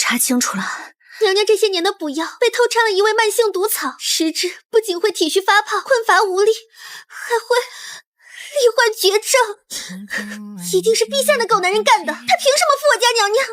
查清楚了，娘娘这些年的补药被偷掺了一味慢性毒草，食之不仅会体虚发胖、困乏无力，还会罹患绝症。一定是陛下那狗男人干的，他凭什么负我家娘娘？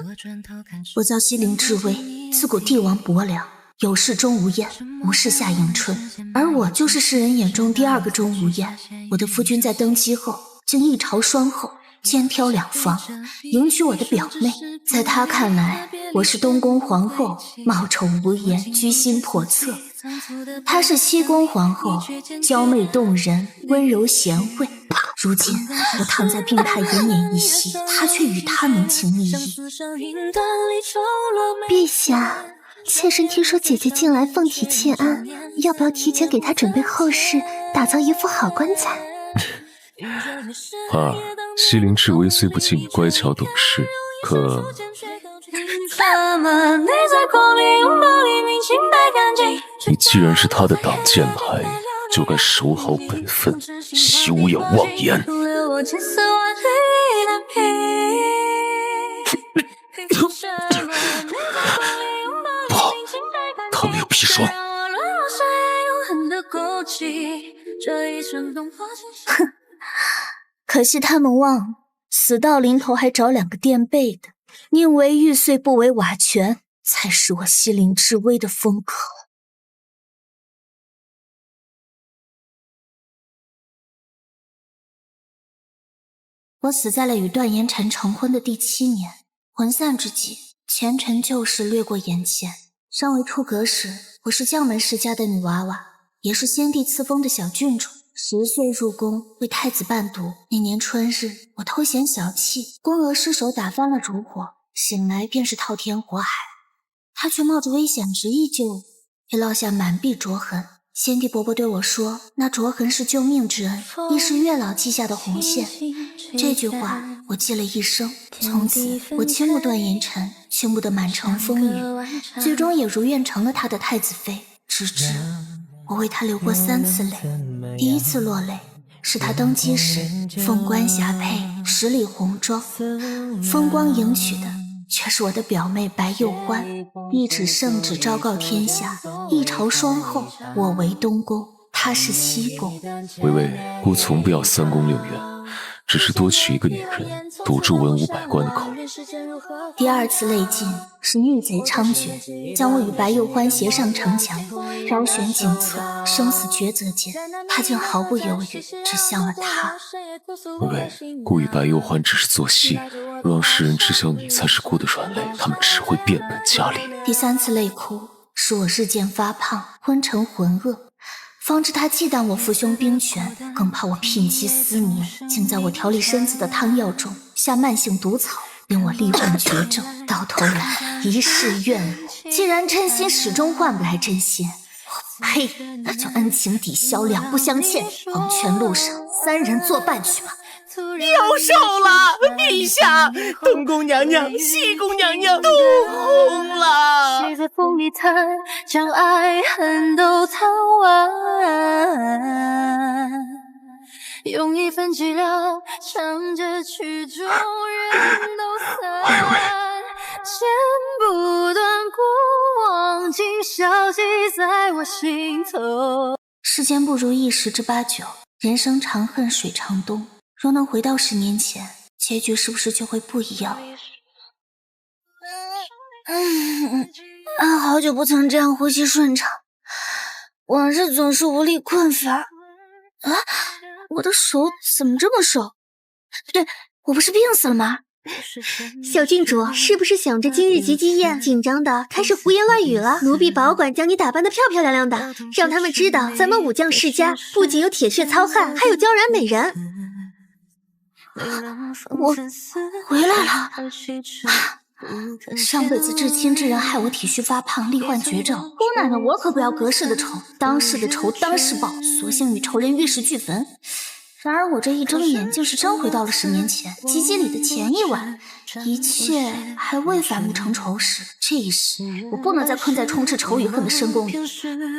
我叫西陵智薇，自古帝王薄凉，有事钟无艳，无事夏迎春，而我就是世人眼中第二个钟无艳。我的夫君在登基后，竟一朝双后，肩挑两房，迎娶我的表妹。在他看来，我是东宫皇后，貌丑无颜，居心叵测。她是西宫皇后，娇媚动人，温柔贤惠。如今我躺在病榻延年一息，她却与他浓情蜜意。陛下，妾身听说姐姐近来凤体欠安，要不要提前给她准备后事，打造一副好棺材？花儿，西陵智薇虽不及你乖巧懂事，可你既然是他的挡箭牌，就该守好本分，休要妄言。不好，他们有砒霜。哼，可惜他们忘，死到临头还找两个垫背的，宁为玉碎不为瓦全，才是我西陵智薇的风格。我死在了与段延辰成婚的第7年，魂散之际，前尘旧事掠过眼前。尚未出阁时，我是将门世家的女娃娃，也是先帝赐封的小郡主。10岁入宫，为太子伴读。那年春日，我偷闲小憩，宫娥失手打翻了烛火，醒来便是滔天火海。他却冒着危险执意救我，也落下满臂灼痕。先帝伯伯对我说，那灼痕是救命之恩，亦是月老记下的红线。这句话我记了一生，从此我倾慕段延辰，倾慕得满城风雨，最终也如愿成了他的太子妃。直至我为他流过3次泪，第一次落泪是他登基时，凤冠霞帔10里红妆，风光迎娶的却是我的表妹白幼欢。一纸圣旨昭告天下，一朝双后，我为东宫，她是西宫。微微，姑从不要3宫6院，只是多娶一个女人，堵住文武百官的口。第2次泪尽是逆贼猖獗，将我与白幼欢携上城墙，筛选警策，生死抉择间，他竟毫不犹豫指向了他。微微，姑与白幼欢只是做戏，若让世人知晓你才是姑的软肋，他们只会变本加厉。第3次泪哭是我日渐发胖，昏沉浑噩，方知他忌惮我父兄兵权，更怕我聘妻思眠，竟在我调理身子的汤药中下慢性毒草，令我罹患绝症。到头来一世怨偶，既然真心始终换不来真心，我呸！那就恩情抵消，两不相欠，黄泉路上3人作伴去吧。要寿了，陛下！东宫娘娘、西宫娘娘都红了。谁在风里弹，将爱恨都弹完。用一份寂寥，唱着曲终人都散。剪不断过往，今消息在我心头。世间不如意十之八九，人生长恨水长东。若能回到10年前，结局是不是就会不一样？好久不曾这样呼吸顺畅，往日总是无力困乏。我的手怎么这么瘦？不对，我不是病死了吗？小郡主是不是想着今日吉吉宴，紧张的开始胡言乱语了？奴婢保管将你打扮得漂漂亮亮的，让他们知道咱们武将世家不仅有铁血糙汉，还有娇软美人。我回来了。上辈子至亲之人害我体虚发胖，罹患绝症。姑奶奶，我可不要隔世的仇，当世的仇当世报，索性与仇人玉石俱焚。然而我这一睁眼，竟是真回到了10年前，吉吉里的前一晚，一切还未反目成仇时。这一时，我不能再困在充斥仇与恨的深宫里，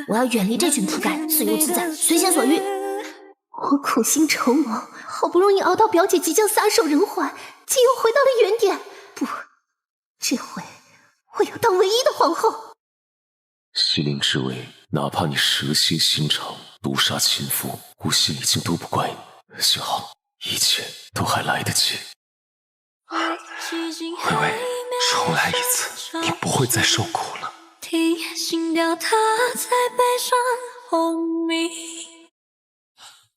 我要远离这群铺盖，自由自在，随心所欲。我苦心筹谋，好不容易熬到表姐即将撒手人寰，竟又回到了原点。不，这回我要当唯一的皇后。西陵之位，哪怕你蛇蝎心肠，毒杀亲夫，我心里竟都不怪你。幸好一切都还来得及。微微，重来一次，你不会再受苦了。听心跳它在背上轰鸣。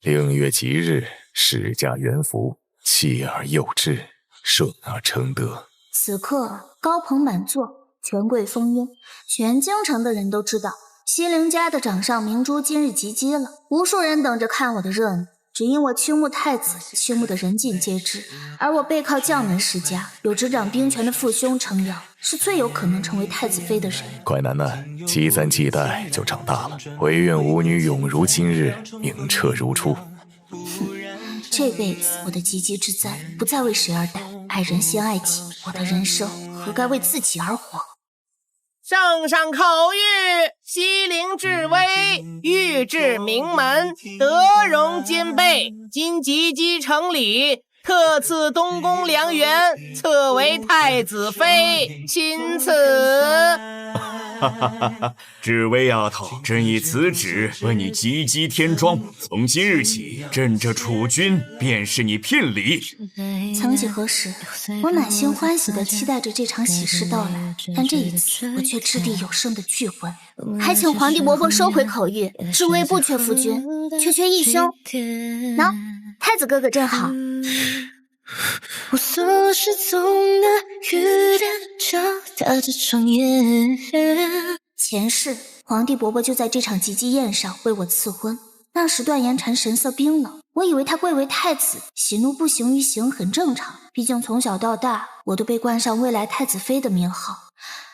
令月吉日，世家元福，妻儿幼稚，顺而成德。此刻高朋满座，权贵蜂拥，全京城的人都知道西陵家的掌上明珠今日及笄了，无数人等着看我的热闹。只因我倾慕太子，倾慕的人尽皆知，而我背靠将门世家，有执掌兵权的父兄撑腰，是最有可能成为太子妃的人。乖楠楠，积攒几代就长大了，唯愿吾女永如今日，明澈如初。这辈子我的及笄之灾不再为谁而待，爱人先爱己，我的人生何该为自己而活？圣上口谕：西陵至威，御制名门，德容兼备，今及笄成礼，特赐东宫良缘，册为太子妃，钦此。至薇丫头，朕以此旨为你及笄添妆，从今日起，朕这储君便是你聘礼。曾几何时，我满心欢喜地期待着这场喜事到来，但这一次我却掷地有声的拒婚，还请皇帝伯伯收回口谕。至薇不缺夫君，却缺义兄。喏，太子哥哥正好。我总是从那雨点照打着双眼。前世皇帝伯伯就在这场及笄宴上为我赐婚，那时段延禅神色冰冷，我以为他贵为太子，喜怒不形于形很正常，毕竟从小到大我都被冠上未来太子妃的名号，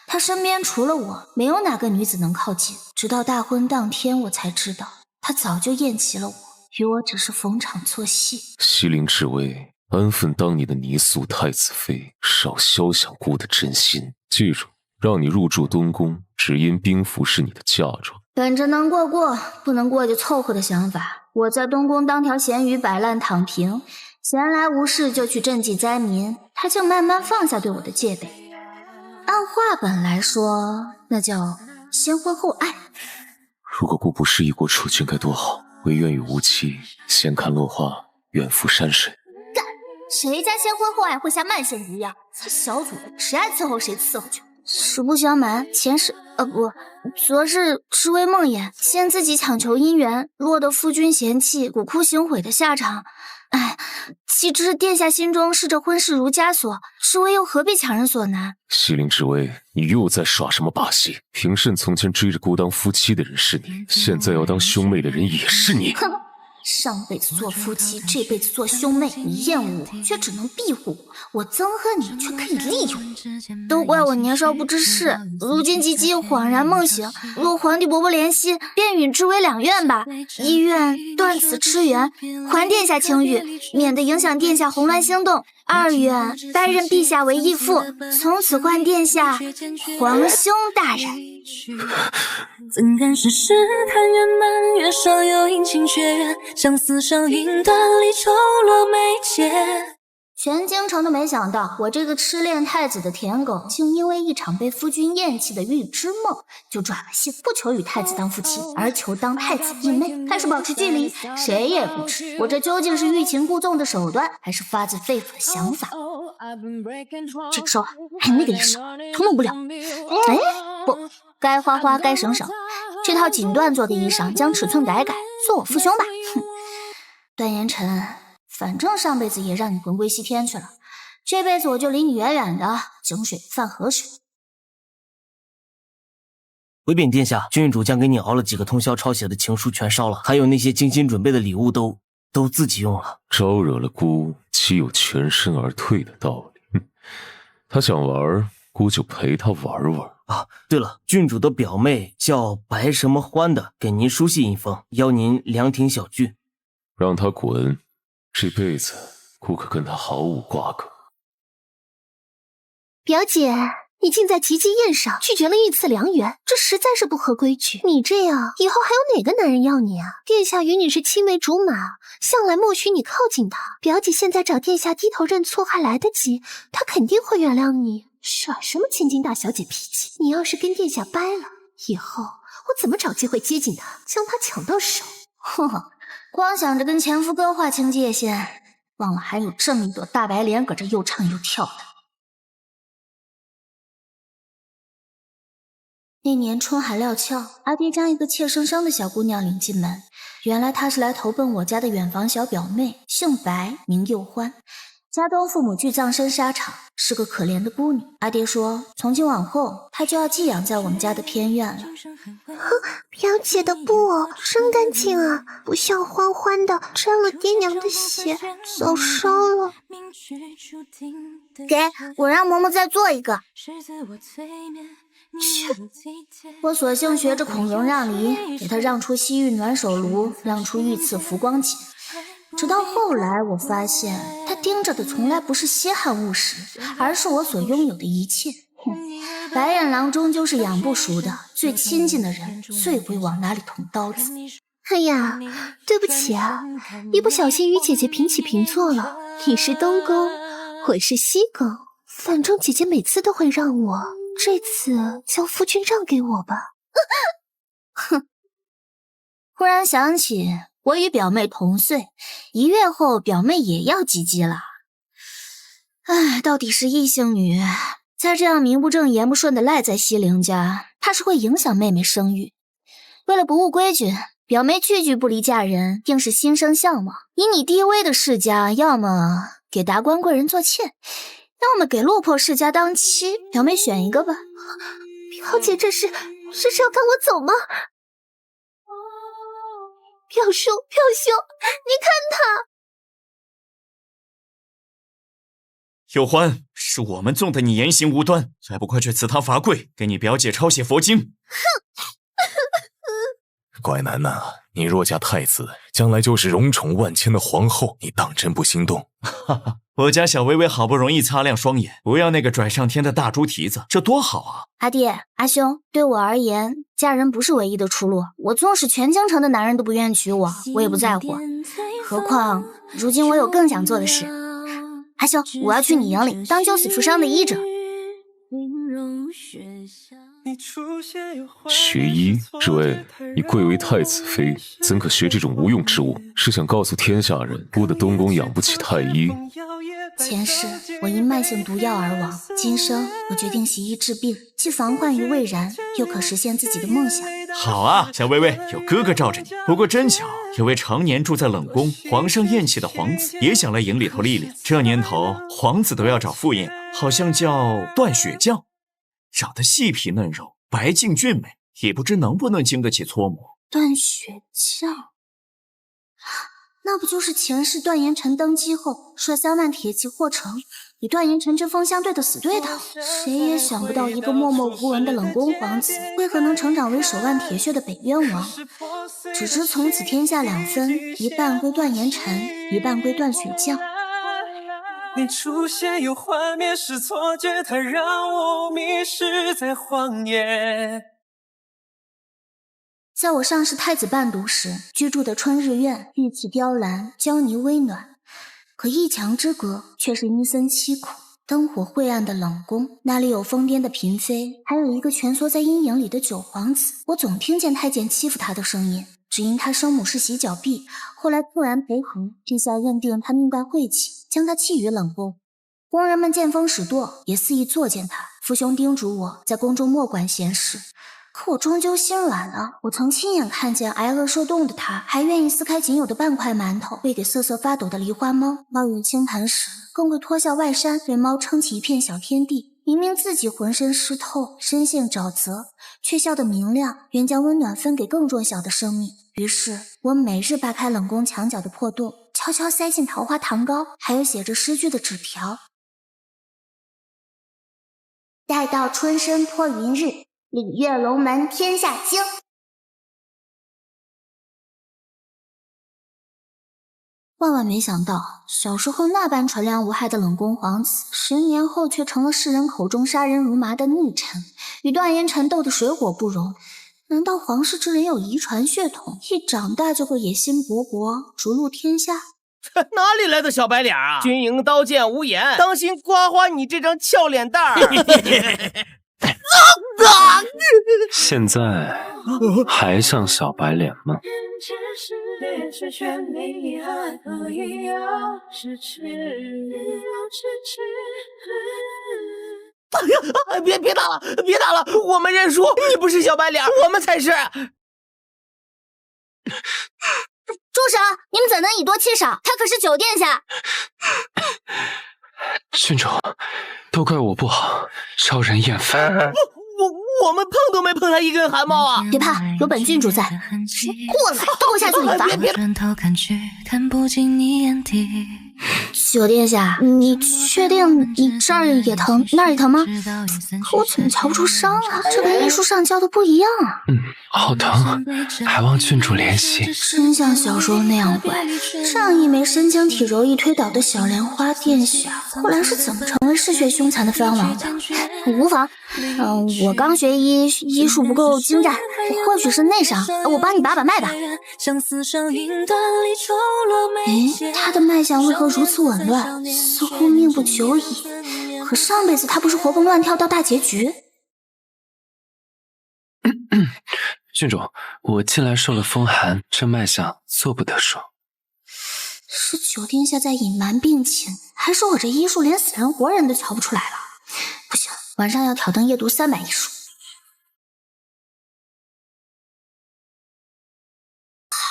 他身边除了我没有哪个女子能靠近，直到大婚当天我才知道他早就厌弃了我，与我只是逢场作戏。西陵之位，安分当你的泥塑太子妃，少肖想姑的真心。记住，让你入住东宫，只因兵符是你的嫁妆。本着能过过，不能过就凑合的想法，我在东宫当条咸鱼摆烂躺平，闲来无事就去赈济灾民，他竟慢慢放下对我的戒备。按话本来说，那叫先婚后爱。如果姑不是一国储君该多好，唯愿与无妻，闲看落花，远赴山水。谁家先婚后爱会下慢性毒药？这小组谁爱伺候谁伺候去。实不相瞒，前世昨日至微梦魇，先自己强求姻缘，落得夫君嫌弃，蛊哭行毁的下场。哎，岂知殿下心中是这婚事如枷锁，至微又何必强人所难？西陵之微，你又在耍什么把戏？平慎从前追着姑当夫妻的人是你，现在要当兄妹的人也是你。哼！上辈子做夫妻，这辈子做兄妹，你厌恶我，却只能庇护我；我憎恨你，却可以利用我。都怪我年少不知事，如今及笄恍然梦醒，若皇帝伯伯怜惜，便允至微两愿吧。一愿断此痴缘，还殿下清誉，免得影响殿下红鸾星动；二愿拜任陛下为义父，从此唤殿下皇兄大人。怎敢世事看圆满，月上有阴晴缺圆，相思上云断里抽落眉间。全京城都没想到，我这个痴恋太子的舔狗，竟因为一场被夫君厌弃的预知梦，就转了性，不求与太子当夫妻，而求当太子义妹，开始保持距离。谁也不知我这究竟是欲擒故纵的手段，还是发自肺腑的想法。这个手还有那个也是，通弄不了。哎，不，该花花该省省，这套锦缎做的衣裳将尺寸改改，做我父兄吧。哼，段延辰，反正上辈子也让你魂归西天去了，这辈子我就离你远远的，井水不犯河水。回禀殿下，郡主将给你熬了几个通宵抄写的情书全烧了，还有那些精心准备的礼物都自己用了。招惹了姑，岂有全身而退的道理？他想玩，姑就陪他玩玩。啊，对了，郡主的表妹叫白什么欢的，给您书信一封，邀您凉亭小聚。让他滚，这辈子姑可跟他毫无瓜葛。表姐，你竟在及笄宴上拒绝了御赐良缘，这实在是不合规矩。你这样，以后还有哪个男人要你啊？殿下与你是青梅竹马，向来默许你靠近他。表姐现在找殿下低头认错还来得及，他肯定会原谅你。耍什么千金大小姐脾气？你要是跟殿下掰了，以后我怎么找机会接近他，将他抢到手？哼，光想着跟前夫哥划清界限，忘了还有这么一朵大白莲搁这又唱又跳的。那年春海料峭，阿爹将一个怯生生的小姑娘领进门。原来她是来投奔我家的远房小表妹，姓白，名幼欢。家东父母俱葬身沙场，是个可怜的孤女。阿爹说，从今往后，她就要寄养在我们家的偏院了。表姐的布偶真干净啊，不像欢欢的沾了爹娘的血，早烧了。给我让嬷嬷再做一个。我索性学着孔融让梨，给他让出西域暖手炉，让出御赐浮光锦。直到后来，我发现他盯着的从来不是稀罕物实，而是我所拥有的一切。白眼狼终究是养不熟的，最亲近的人最会往哪里捅刀子。哎呀，对不起啊，一不小心与姐姐平起平坐了。你是东宫，我是西宫，反正姐姐每次都会让我，这次将夫君让给我吧。哼！忽然想起我与表妹同岁，1月后表妹也要及笄了。唉，到底是异姓女，再这样名不正言不顺的赖在西陵家，怕是会影响妹妹生育。为了不误规矩，表妹句不离嫁人，定是心生向往。以你低微的世家，要么给达官贵人做妾，要么给落魄世家当妻，表妹选一个吧。表姐这是要赶我走吗？表兄，你看他。有欢，是我们纵的你言行无端，还不快去祠堂罚跪，给你表姐抄写佛经。乖楠楠啊，你若嫁太子，将来就是荣宠万千的皇后，你当真不心动？哈哈，我家小薇薇好不容易擦亮双眼，不要那个拽上天的大猪蹄子，这多好啊！阿爹阿兄，对我而言，嫁人不是唯一的出路。我纵使全京城的男人都不愿娶我，我也不在乎。何况如今我有更想做的事。阿兄，我要去你营里当救死扶伤的医者。学医？这位，你贵为太子妃，怎可学这种无用之物？是想告诉天下人，我的东宫养不起太医？前世我因慢性毒药而亡，今生我决定习医治病，既防患于未然，又可实现自己的梦想。好啊，小薇薇，有哥哥罩着你。不过真巧，有位常年住在冷宫、皇上厌弃的皇子，也想来营里头历练。这年头，皇子都要找副业，好像叫段雪绛，长得细皮嫩肉，白净俊美，也不知能不能经得起搓磨。段雪绛，那不就是前世段延辰登基后率3万铁骑获城，与段延辰针锋相对的死对头？谁也想不到，一个默默无闻的冷宫皇子，为何能成长为手腕铁血的北渊王？只知从此天下两分，一半归段延辰，一半归段雪绛。你出现有画面是错觉，它让我迷失在荒野。在我尚是太子伴读时，居住的春日院玉砌雕栏，娇妮微暖。可一墙之隔，却是阴森凄苦、灯火晦暗的冷宫。那里有疯癫的嫔妃，还有一个蜷缩在阴影里的九皇子。我总听见太监欺负他的声音，只因他生母是洗脚婢，后来突然陪衡，陛下认定他命带晦气，将他弃于冷宫。宫人们见风使舵，也肆意作践他。父兄叮嘱我在宫中莫管闲事，可我终究心软了。我曾亲眼看见挨饿受冻的他，还愿意撕开仅有的半块馒头喂给瑟瑟发抖的梨花猫。猫与轻谈时，更会脱下外衫为猫撑起一片小天地。明明自己浑身湿透，深陷沼泽，却笑得明亮，愿将温暖分给更弱小的生命。于是我每日扒开冷宫墙角的破洞，悄悄塞进桃花糖糕，还有写着诗句的纸条。待到春深托云日，礼乐龙门天下清。万万没想到，小时候那般纯良无害的冷宫皇子，10年后却成了世人口中杀人如麻的逆臣，与段延辰斗得水火不容。难道皇室之人有遗传血统，一长大就会野心勃勃，逐鹿天下？哪里来的小白脸啊？军营刀剑无眼，当心刮花你这张俏脸蛋儿。现在还像小白脸吗？别打了，别打了，我们认输，你不是小白脸，我们才是。住手！你们怎能以多欺少？他可是九殿下。郡主，都怪我不好，招人厌烦。我们碰都没碰他一根汗毛啊！别怕，有本郡主在。过来，都给我下去理发！转头看去，看不进你眼底。九殿下，你确定你这儿也疼，那儿也疼吗？可我怎么瞧不出伤啊？这跟医书上教的不一样啊！好疼，还望郡主怜惜。真像小时候那样乖，这样一枚身强体柔一推倒的小莲花殿下，后来是怎么成为嗜血凶残的藩王的？无妨，我刚学医术不够精湛，或许是内伤，我帮你把脉吧。诶，他的脉象为何如此紊乱？似乎命不久矣。可上辈子他不是活蹦乱跳到大结局？郡主，我近来受了风寒，这脉象做不得说。是九殿下在隐瞒病情，还是我这医术连死人活人都瞧不出来了？不行，晚上要挑灯夜读300医术。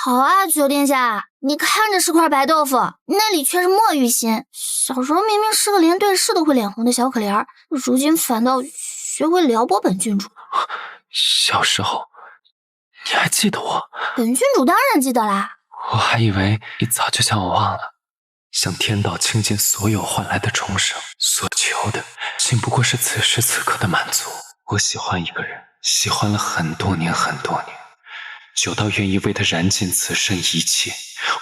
好啊，九殿下，你看着是块白豆腐，那里却是墨玉心。小时候明明是个连对视都会脸红的小可怜，如今反倒学会撩拨本郡主了。小时候，你还记得我？本郡主当然记得啦。我还以为你早就将我忘了。向天道倾尽所有换来的重生，所求的仅不过是此时此刻的满足。我喜欢一个人，喜欢了很多年很多年，久到愿意为他燃尽此生一切，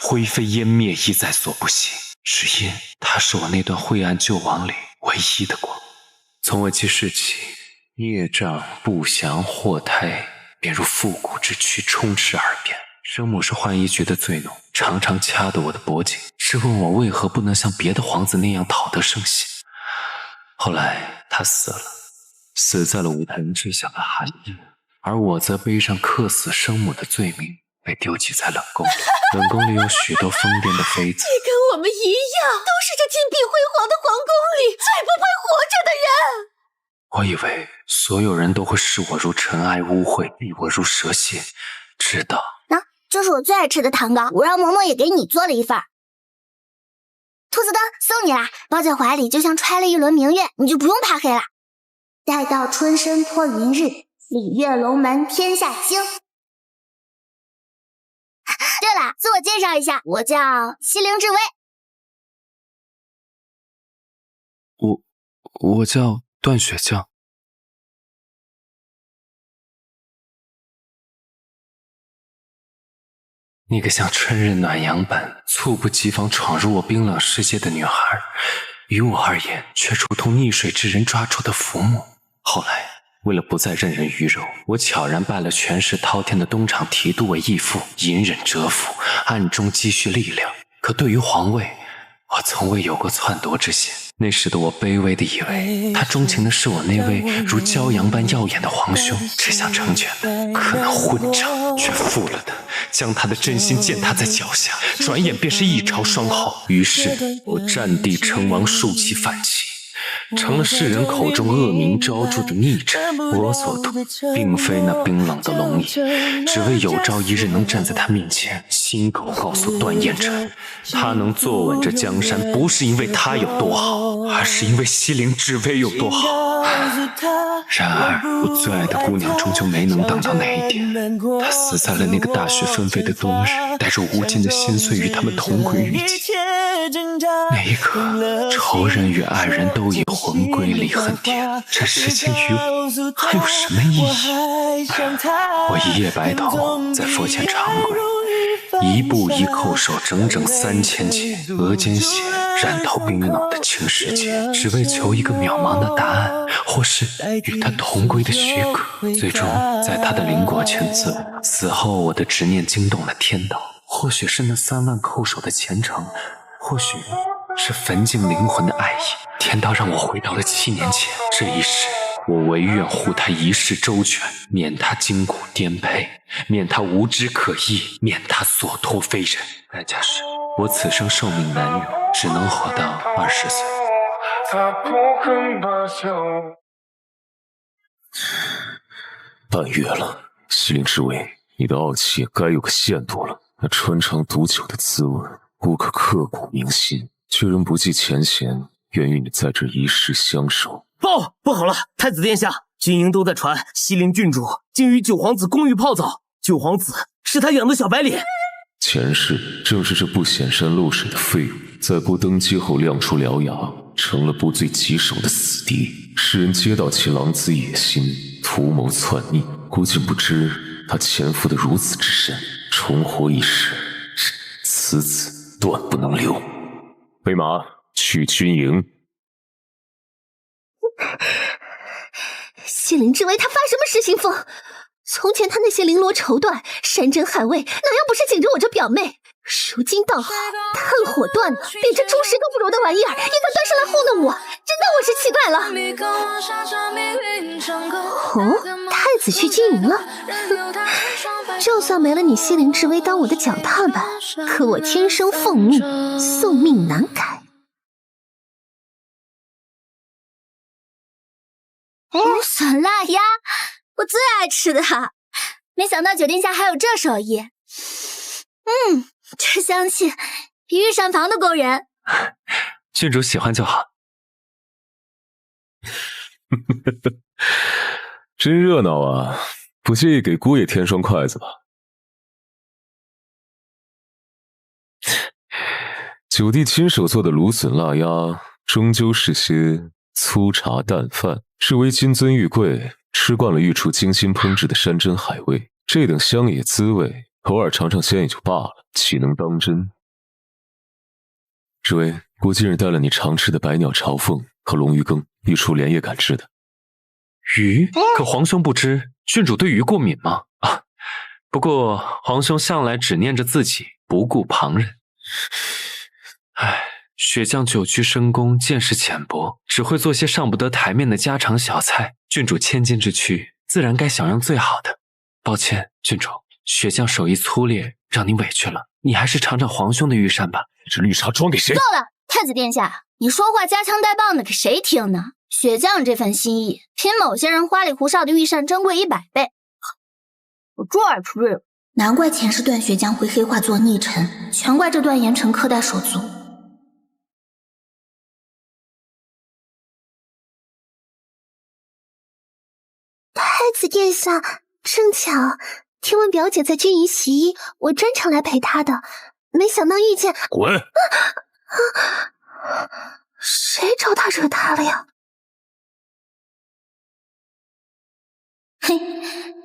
灰飞烟灭亦在所不惜。只因他是我那段晦暗旧网里唯一的光。从我记事起，孽障不祥祸胎便如复古之躯充斥耳边。生母是浣衣局的罪奴，常常掐得我的脖颈，质问我为何不能像别的皇子那样讨得圣心。后来他死了，死在了武盆之下的寒夜，而我则背上克死生母的罪名，被丢弃在冷宫里。冷宫里有许多疯癫的妃子，你跟我们一样，都是这金碧辉煌的皇宫里最不配活着的人。我以为所有人都会视我如尘埃污秽，避我如蛇蝎，直到这是我最爱吃的糖糕，我让嬷嬷也给你做了一份。兔子灯送你啦，抱在怀里就像揣了一轮明月，你就不用怕黑了。待到春深托云日，礼乐龙门天下清。对了，自我介绍一下，我叫西陵智薇。我叫段雪绛。那个像春日暖阳般猝不及防闯入我冰冷世界的女孩，于我而言却如同溺水之人抓住的浮木。后来为了不再任人鱼肉，我悄然拜了权势滔天的东厂提督为义父，隐忍蛰伏，暗中积蓄力量。可对于皇位，我从未有过篡夺之心。那时的我卑微的以为他钟情的是我那位如骄阳般耀眼的皇兄，只想成全他，可那混账却负了他，将他的真心践踏在脚下，转眼便是一朝双后。于是我占地称王，竖起反旗，成了世人口中恶名昭著的逆臣。我所图并非那冰冷的龙椅，只为有朝一日能站在他面前，亲口告诉段燕臣，他能坐稳这江山，不是因为他有多好，而是因为西陵智薇有多好。然而我最爱的姑娘终究没能等到那一天，她死在了那个大雪纷飞的冬日，带着无尽的心碎与他们同归于尽。那一刻，仇人与爱人都已魂归离恨天，这世间于我还有什么意义？我一夜白头，在佛前长跪，一步一叩首，整整3000节，额间血染透冰冷的青石阶，只为求一个渺茫的答案，或是与他同归的许可。最终在他的灵果签字，死后我的执念惊动了天道，或许是那3万叩首的虔诚或许是焚尽灵魂的爱意，天道让我回到了7年前。这一世，我唯愿护他一世周全，免他筋骨颠沛，免他无知可议，免他所托非人。代价是我此生寿命难永，只能活到20岁。半月了，西陵之威，你的傲气也该有个限度了。那穿肠毒酒的滋味，孤可刻骨铭心，却仍不计前嫌，愿与你在这一世相守。不好了，太子殿下，军营都在传西陵郡主竟与九皇子公寓泡澡，九皇子是他养的小白脸。前世正是这不显山露水的废物，在不登基后亮出獠牙，成了不罪棘手的死敌。世人皆道其狼子野心，图谋篡逆，估竟不知他潜伏得如此之深，重活一世，此子断不能留。备马，去军营。西陵之威他发什么失心疯？从前他那些绫罗绸缎、山珍海味，哪样不是紧着我这表妹？如今倒好，炭火断了，比这猪食都不如的玩意儿，也敢端上来糊弄我，真当我是奇怪了。哦，太子去军营了，就算没了你西陵之威当我的脚踏板，可我天生凤命，宿命难改。芦笋辣鸭，我最爱吃的，没想到九殿下还有这手艺。这香气比御膳房都勾人。郡主喜欢就好。真热闹啊，不介意给姑爷添双筷子吧？九弟亲手做的芦笋腊鸭，终究是些粗茶淡饭。是为金尊玉贵，吃惯了御厨精心烹制的山珍海味，这等乡野滋味，偶尔尝尝鲜也就罢了，岂能当真？之威，姑今日带了你常吃的百鸟朝凤和龙鱼羹，御厨连夜赶制的。鱼？可皇兄不知，郡主对鱼过敏吗？啊，不过皇兄向来只念着自己，不顾旁人。唉。雪将久居深宫，见识浅薄，只会做些上不得台面的家常小菜。郡主千金之躯，自然该享用最好的。抱歉，郡主，雪将手艺粗劣，让你委屈了。你还是尝尝皇兄的御膳吧。这绿茶装给谁？够了，太子殿下，你说话夹枪带棒的，给谁听呢？雪将这份心意，比某些人花里胡哨的御膳珍贵100倍。我这儿出瑞了，难怪前世段雪将会黑化做逆臣，全怪这段延辰苛待手足。太子殿下，正巧，听闻表姐在军营洗衣，我专程来陪她的，没想到遇见……滚！谁招她惹她了呀？嘿，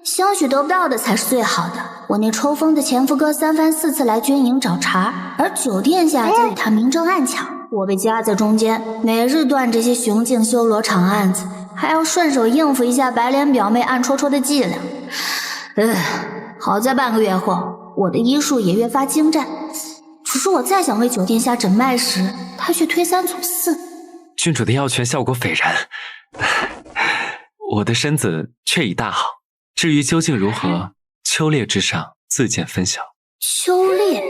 兴许得不到的才是最好的。我那抽风的前夫哥3番4次来军营找茬，而九殿下则与他明争暗抢，我被夹在中间，每日断这些雄竞修罗场案子，还要顺手应付一下白脸表妹暗戳戳的伎俩。好在半个月后，我的医术也越发精湛。只是我再想为九殿下诊脉时，他却推3阻4。郡主的药泉效果斐然，我的身子却已大好。至于究竟如何，秋猎之上自见分晓。秋猎？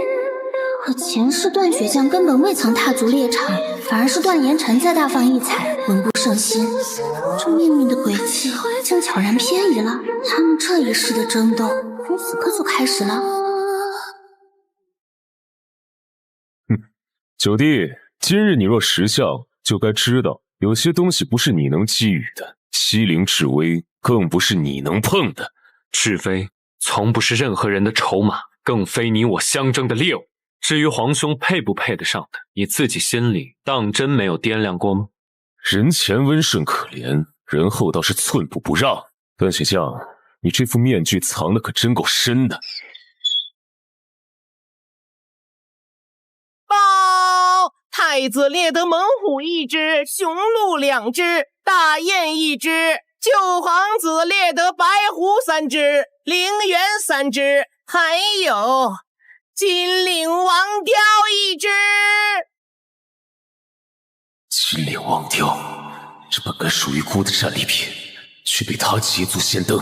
可前世段雪将根本未曾踏足猎场，反而是段延辰在大放异彩，文不胜心。这命运的轨迹竟悄然偏移了，他们这一世的争斗从此刻就开始了。九弟，今日你若识相，就该知道有些东西不是你能给予的，西陵至威更不是你能碰的。至威从不是任何人的筹码，更非你我相争的猎物。至于皇兄配不配得上的，你自己心里当真没有掂量过吗？人前温顺可怜，人后倒是寸步不让。段雪将，你这副面具藏的可真够深的。报！太子猎得猛虎1只，雄鹿2只，大雁1只。九皇子猎得白狐3只，灵猿3只，还有金陵王雕1只。金陵王雕，这本该属于孤的战利品，却被他捷足先登。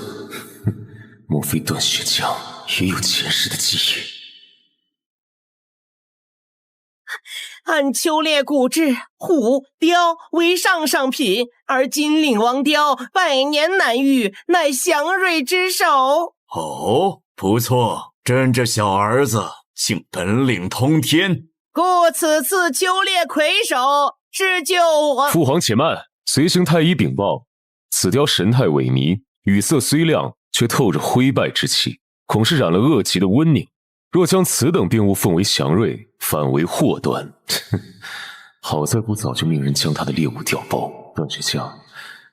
莫非段雪江也有前世的记忆？按秋猎古制，虎、雕为上上品，而金陵王雕百年难遇，乃祥瑞之首。哦，不错，朕这小儿子竟本领通天，故此次秋猎魁首是救我。父皇且慢，随行太医禀报，此雕神态萎靡，羽色虽亮，却透着灰败之气，恐是染了恶疾的瘟痍。若将此等病物奉为祥瑞，反为祸端。好在不早就命人将他的猎物调包，段雪江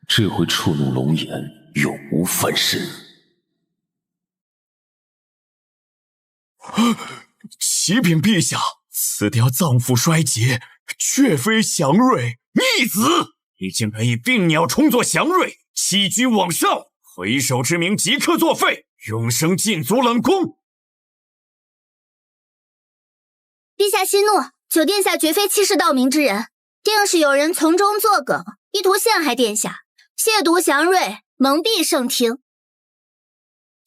这回触怒龙颜，永无翻身。启禀陛下，此雕脏腑衰竭，却非祥瑞，逆子！你竟然以病鸟充作祥瑞，欺君罔上，回首之名即刻作废，永生禁足冷宫！陛下息怒，九殿下绝非欺世盗名之人，定是有人从中作梗，意图陷害殿下，亵渎祥瑞，蒙蔽圣听。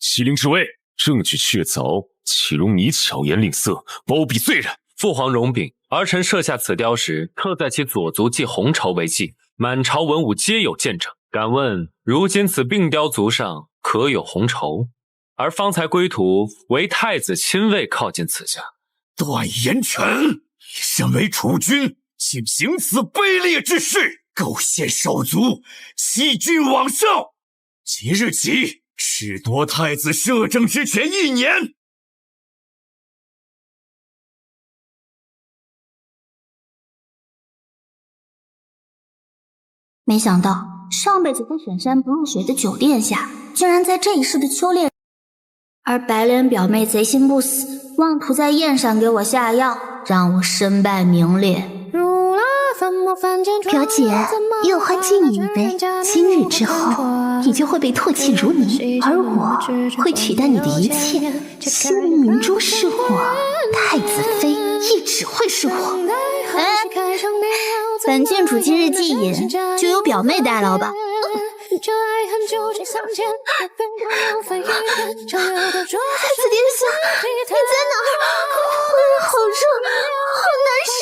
西陵之威，证据确凿，岂容你巧言令色，包庇罪人？父皇容禀，儿臣设下此雕时，特在其左足系红绸为记，满朝文武皆有见证。敢问，如今此病雕足上可有红绸？而方才归途，唯太子亲卫靠近此下。段延辰，你身为储君，竟行此卑劣之事，构陷手足，欺君罔上。即日起，褫夺太子摄政之权1年。没想到上辈子跟选山不入水的九殿下，竟然在这一世的秋猎，而白莲表妹贼心不死，妄图在宴上给我下药，让我身败名裂。表姐，又欢敬你一杯，今日之后，你就会被唾弃如泥，而我会取代你的一切。西陵明珠是我，太子妃亦只会是我。本郡主今日忌饮，就由表妹代劳吧。太子殿下，你在哪儿？浑身好热，好难受，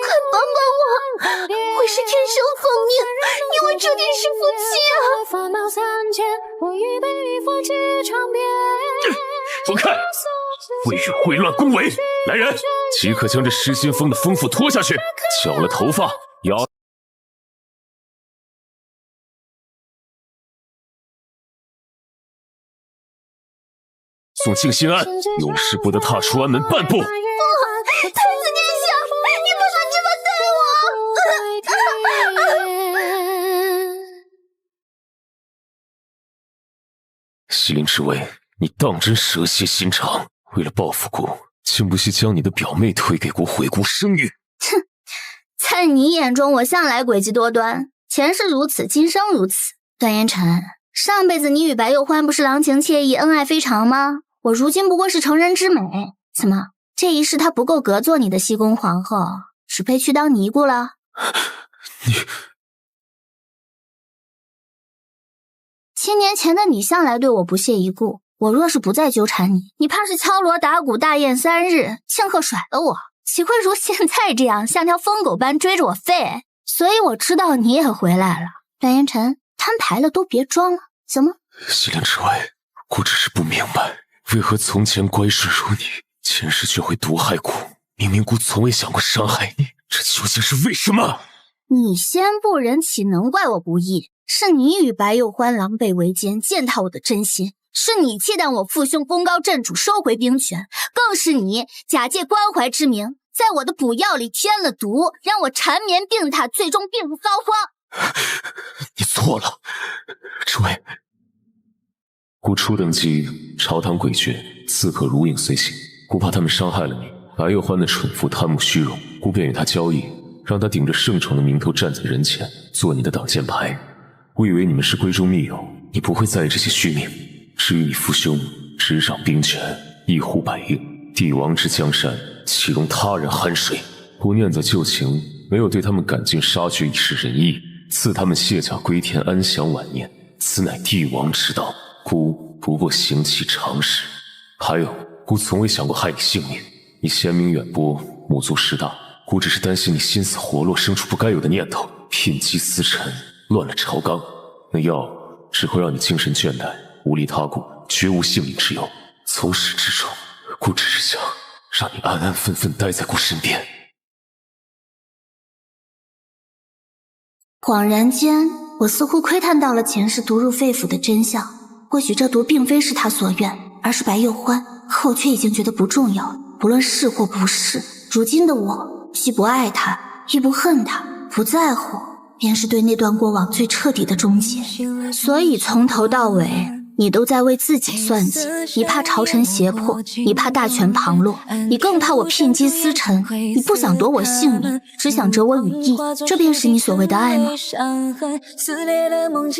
快帮帮我！我是天生凤命，你我注定是夫妻啊！放开！未雨秽乱宫闱，来人，即刻将这失心疯的疯妇拖下去，绞了头发，压。送静心庵，永世不得踏出安门半步。太子殿下，你不能这么对我！西陵之位，你当真蛇蝎心肠，为了报复姑，竟不惜将你的表妹推给姑，毁姑声誉。哼，在你眼中我向来诡计多端，前世如此，今生如此。段延辰，上辈子你与白幼欢不是郎情妾意，恩爱非常吗？我如今不过是成人之美，怎么这一世她不够格做你的西宫皇后，只配去当尼姑了？你7年前的你向来对我不屑一顾，我若是不再纠缠你，你怕是敲锣打鼓大宴3日，庆贺甩了我，岂会如现在这样像条疯狗般追着我吠？所以我知道你也回来了。段延辰，摊牌了都别装了，怎么？西陵之位，姑只是不明白，为何从前乖顺如你，前世却会毒害姑？明明姑从未想过伤害你，这究竟是为什么？你先不仁，岂能怪我不义？是你与白幼欢狼狈为奸，践踏我的真心，是你忌惮我父兄功高震主，收回兵权，更是你假借关怀之名，在我的补药里添了毒，让我缠绵病榻，最终病入膏肓。你错了，之位。姑初登基，朝堂诡谲，刺客如影随形，姑怕他们伤害了你。白幼欢的蠢妇贪慕虚荣，姑便与他交易，让他顶着圣宠的名头站在人前，做你的挡箭牌。我以为你们是闺中密友，你不会在意这些虚名。至于你父兄，执掌兵权，一呼百应，帝王之江山，岂容他人酣睡？姑念在旧情，没有对他们赶尽杀绝以示仁义，赐他们卸甲归田，安享晚年，此乃帝王之道，孤不过行其常识。还有，孤从未想过害你性命。你贤名远播，母族势大，孤只是担心你心死活络，生出不该有的念头，聘姬司臣，乱了朝纲。那药只会让你精神倦怠，无力他顾，绝无性命之忧。从始至终，孤只是想让你安安分分待在孤身边。恍然间，我似乎窥探到了前世毒入肺腑的真相。或许这毒并非是他所愿，而是白幼欢，可我却已经觉得不重要了。不论是或不是，如今的我既不爱他，亦不恨他，不在乎，便是对那段过往最彻底的终结。所以从头到尾，你都在为自己算计，你怕朝臣胁迫，你怕大权旁落，你更怕我聘姬司臣，你不想夺我性命，只想折我羽翼，这便是你所谓的爱吗？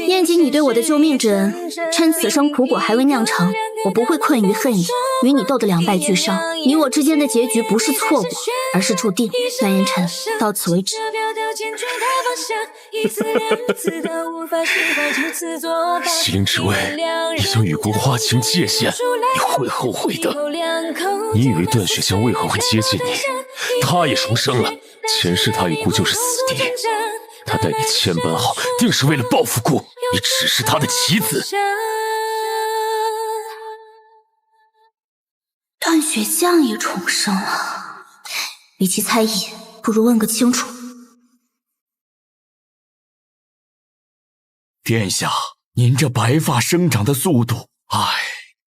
念及你对我的救命之恩，趁此生苦果还未酿成，我不会困于恨意，与你斗得两败俱伤。你我之间的结局不是错过，而是注定。段延辰，到此为止。西陵之位已经与孤划清界限，你会后悔的。你以为段雪江为何会接近你？他也重生了，前世他与孤就是死敌，他待你千般好，定是为了报复孤，你只是他的棋子。段雪江也重生了，与其猜疑，不如问个清楚。殿下，您这白发生长的速度，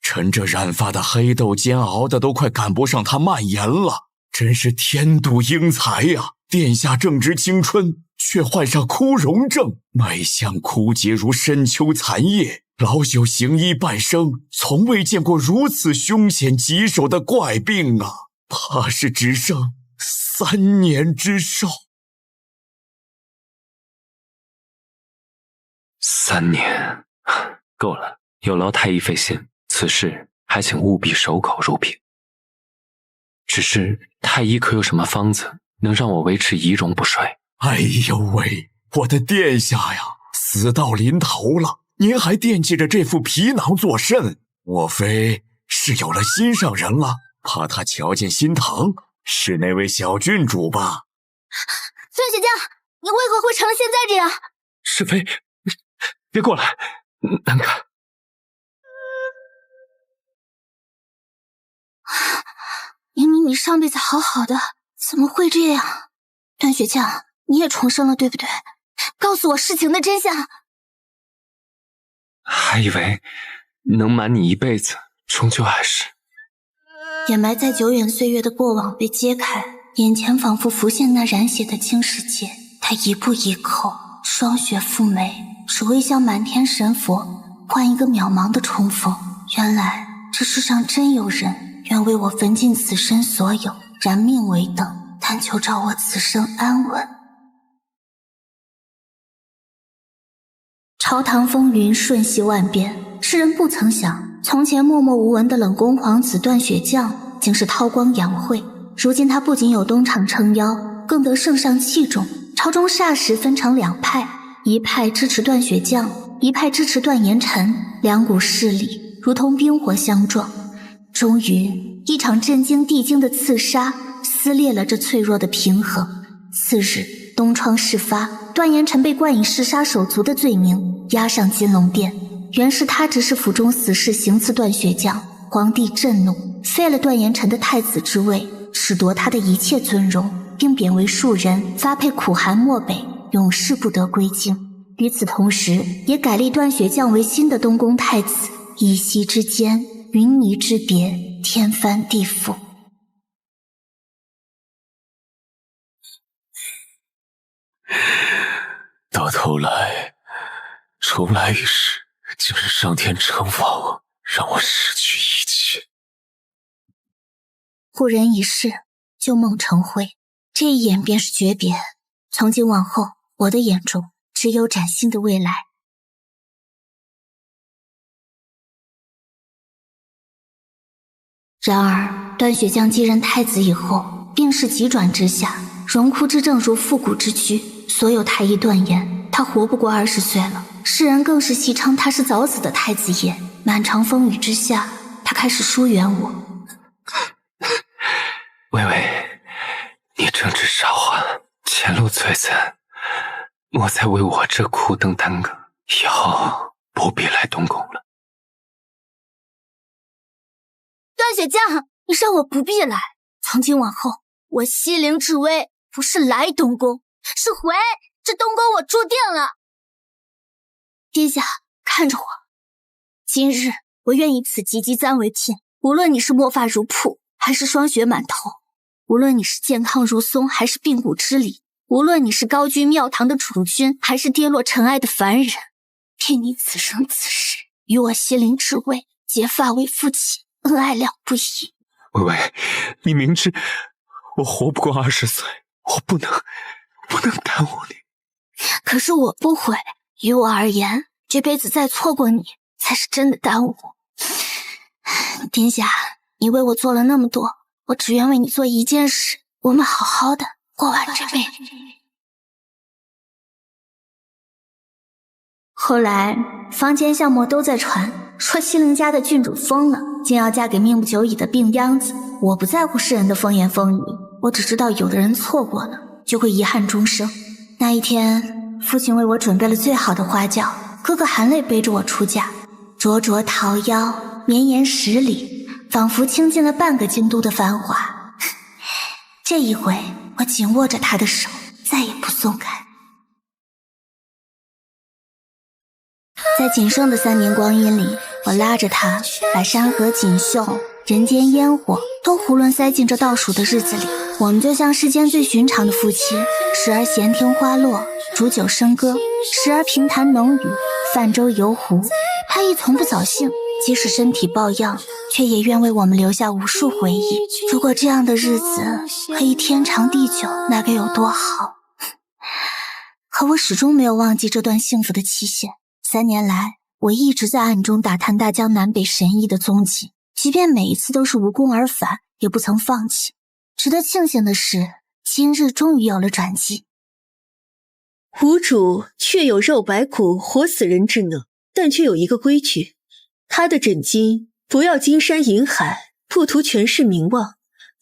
臣这染发的黑豆煎熬的都快赶不上他蔓延了，真是天妒英才呀！殿下正值青春，却患上枯荣症，脉象枯竭如深秋残叶，老朽行医半生，从未见过如此凶险棘手的怪病啊！怕是只剩3年之寿。3年，够了，有劳太医费心，此事还请务必守口如瓶。只是太医可有什么方子能让我维持仪容不衰？哎呦喂，我的殿下呀，死到临头了，您还惦记着这副皮囊作甚？莫非是有了心上人了？怕他瞧见心疼？是那位小郡主吧？段雪江，你为何会成了现在这样？是非，别过来，难看。明明你上辈子好好的，怎么会这样？段雪江，你也重生了，对不对？告诉我事情的真相。还以为能瞒你一辈子，终究还是……掩埋在久远岁月的过往被揭开，眼前仿佛浮现那染血的青世界。他一步一叩，霜雪覆眉，只为向满天神佛换一个渺茫的重逢。原来这世上真有人愿为我焚尽此生所有，燃命为等，但求照我此生安稳。朝堂风云瞬息万变，世人不曾想，从前默默无闻的冷宫皇子段雪将竟是韬光养晦。如今他不仅有东厂撑腰，更得圣上器重。朝中霎时分成两派，一派支持段雪将，一派支持段延辰，两股势力如同冰火相撞。终于，一场震惊地惊的刺杀撕裂了这脆弱的平衡。次日，东窗事发，段延辰被冠以弑杀手族的罪名，押上金龙殿。原是他指使府中死士行刺段雪将，皇帝震怒，废了段延辰的太子之位，褫夺他的一切尊荣，并贬为庶人，发配苦寒漠北，永世不得归京。与此同时，也改立段雪将为新的东宫太子。一夕之间，云泥之别，天翻地覆。到头来，重来一世，竟是上天惩罚我，让我失去一切。故人已逝，旧梦成灰，这一眼便是诀别。从今往后，我的眼中只有崭新的未来。然而，段雪将继任太子以后，病势急转直下，荣枯之症如复古之躯，所有太医断言他活不过20岁了，世人更是戏称他是早死的太子爷。满场风雨之下，他开始疏远我。微微，你正值韶华，前路璀璨，莫再为我这苦等耽搁，以后不必来东宫了。段雪将，你让我不必来。从今往后，我西陵智薇不是来东宫，是回。这东宫我注定了。殿下，看着我。今日我愿以此及笄簪为聘，无论你是墨发如瀑，还是霜雪满头，无论你是健康如松，还是病骨之里，无论你是高居庙堂的储君，还是跌落尘埃的凡人，愿你此生此世与我西陵智薇结发为夫妻，恩爱两不疑。微微，你明知我活不过20岁，我不能耽误你。可是我不悔，于我而言，这辈子再错过你，才是真的耽误。殿下，你为我做了那么多，我只愿为你做一件事，我们好好的过完这辈子。后来，坊间巷陌都在传，说西陵家的郡主疯了，竟要嫁给命不久矣的病秧子。我不在乎世人的风言风语，我只知道有的人错过了，就会遗憾终生。那一天，父亲为我准备了最好的花轿，哥哥含泪背着我出嫁，灼灼桃夭，绵延10里，仿佛倾尽了半个京都的繁华。这一回，我紧握着他的手，再也不松开。在仅剩的3年光阴里，我拉着他，把山河锦绣、人间烟火都囫囵塞进这倒数的日子里。我们就像世间最寻常的夫妻，时而闲听花落，煮酒笙歌，时而平谈浓语，泛舟游湖。他亦从不早幸，即使身体抱恙，却也愿为我们留下无数回忆。如果这样的日子可以天长地久，那该有多好。可我始终没有忘记这段幸福的期限。3年来，我一直在暗中打探大江南北神医的踪迹，即便每一次都是无功而返，也不曾放弃。值得庆幸的是，今日终于有了转机。吾主确有肉白骨活死人之能，但却有一个规矩，他的诊金不要金山银海，不图权势名望，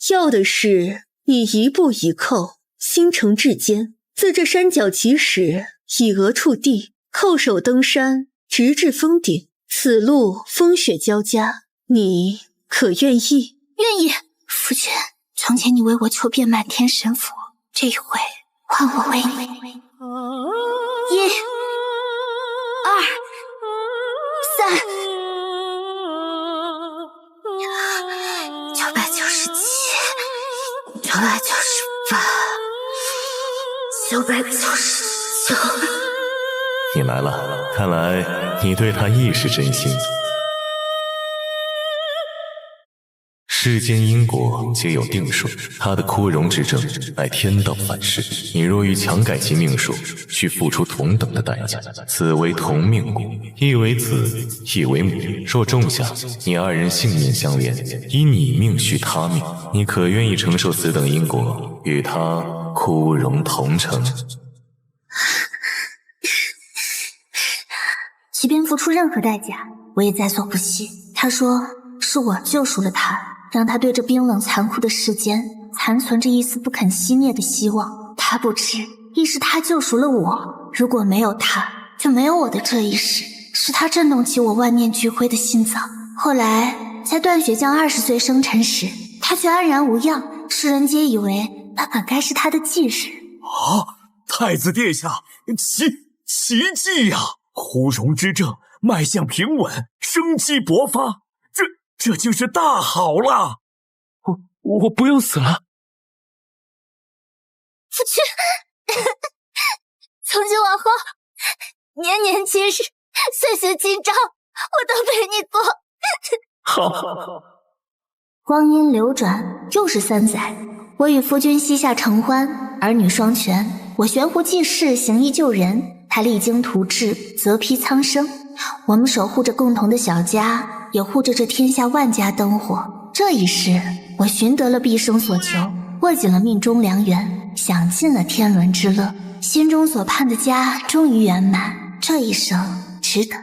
要的是你一步一叩，心诚至坚，自这山脚起始，以额触地，叩首登山，直至峰顶，此路风雪交加，你可愿意？愿意。夫君，从前你为我求遍满天神佛，这一回换我为你。1、2、3、997、998、999。你来了，看来你对他亦是真心。世间因果皆有定数，他的枯荣之症乃天道反噬。你若欲强改其命数，需付出同等的代价。此为同命骨，一为子，一为母。若种下，你2人性命相连，以你命续他命，你可愿意承受此等因果，与他枯荣同城？即便付出任何代价，我也在所不惜。他说是我救赎了他，让他对这冰冷残酷的世间残存着一丝不肯熄灭的希望。他不知，亦是他救赎了我。如果没有他，就没有我的这一世。是他震动起我万念俱灰的心脏。后来在段雪将20岁生辰时，他却安然无恙，世人皆以为那本该是他的忌日。太子殿下，奇迹呀！枯荣之症脉象平稳，生机勃发，这就是大好了。我不用死了。夫君，从今往后，年年今日，岁岁今朝，我都陪你过。好。光阴流转，又是3载，我与夫君膝下承欢，儿女双全。我悬壶济世，行医救人，他励精图治，泽披苍生。我们守护着共同的小家，也护着这天下万家灯火。这一世，我寻得了毕生所求，握紧了命中良缘，享尽了天伦之乐，心中所盼的家终于圆满，这一生值得。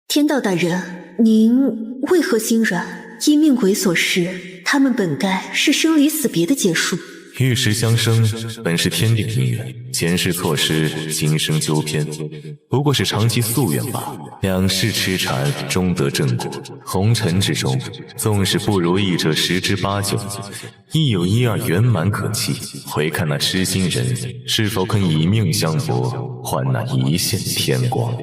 天道大人，您为何心软？依命鬼所示，他们本该是生离死别的结束。玉石相生本是天定姻缘，前世错失，今生纠偏，不过是长期夙愿罢了。两世痴缠，终得正果。红尘之中，纵使不如意者10之8九，亦有1、2圆满可期。回看那痴心人，是否肯以命相搏，换那一线天光？